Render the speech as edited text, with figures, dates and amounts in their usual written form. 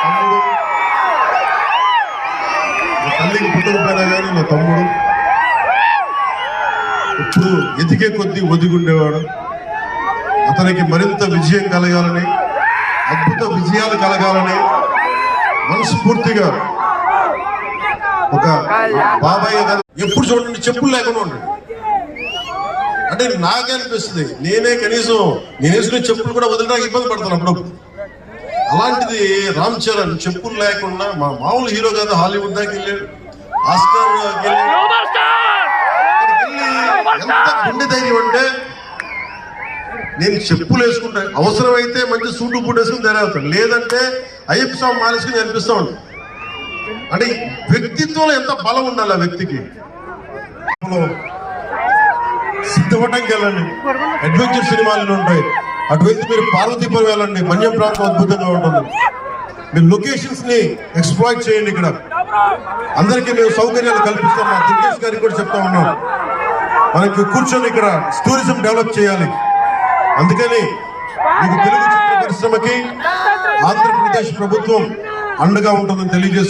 తమ్ముడు, నా తల్లికి పుట్టకపోయినా కానీ నా తమ్ముడు ఇప్పుడు ఎదిగే కొద్దీ ఒదిగుండేవాడు. అతనికి మరింత విజయం కలగాలని, అద్భుత విజయాలు కలగాలని మనస్ఫూర్తిగా ఒక బాబాయ్ గారు ఎప్పుడు చూడండి చెప్పులు లేకుండా ఉండండి. అంటే నాకే అనిపిస్తుంది, నేనే కనీసం నేను వేసుకునే చెప్పులు కూడా వదిలినాక ఇబ్బంది పడతాను అప్పుడప్పుడు. అలాంటిది రామ్ చరణ్ చెప్పులు లేకుండా మామూలు హీరో కాదు, హాలీవుడ్ దాకా వెళ్ళాడు, ఆస్కార్ ఎంత గుండె ధైర్యం అంటే నేను చెప్పులు వేసుకుంటా, అవసరమైతే మంచి సూటు బూట్ వేసుకుని ధైర్యవుతాను, లేదంటే అయ్యప్ప స్వామి మాలేసుకుని అనిపిస్తా ఉంటాను. అంటే వ్యక్తిత్వంలో ఎంత బలం ఉండాలి ఆ వ్యక్తికి. సిద్ధపడడానికి వెళ్ళండి, అడ్వెంచర్ సినిమాలు ఉంటాయి, అటువైపు మీరు పార్వతీపురం వెళ్ళండి, మన్యం ప్రాంతం అద్భుతంగా ఉంటుంది. మీరు లొకేషన్స్ ని ఎక్స్ప్లాయిట్ చేయండి. ఇక్కడ అందరికీ మేము సౌకర్యాలు కల్పిస్తాం. మా దుర్గేష్ గారికి కూడా చెప్తా ఉన్నాం, మనకి కూర్చొని ఇక్కడ టూరిజం డెవలప్ చేయాలి. అందుకని మీకు తెలుగు చిత్ర పరిశ్రమకి ఆంధ్రప్రదేశ్ ప్రభుత్వం అండగా ఉంటుందని తెలియజేస్తుంది.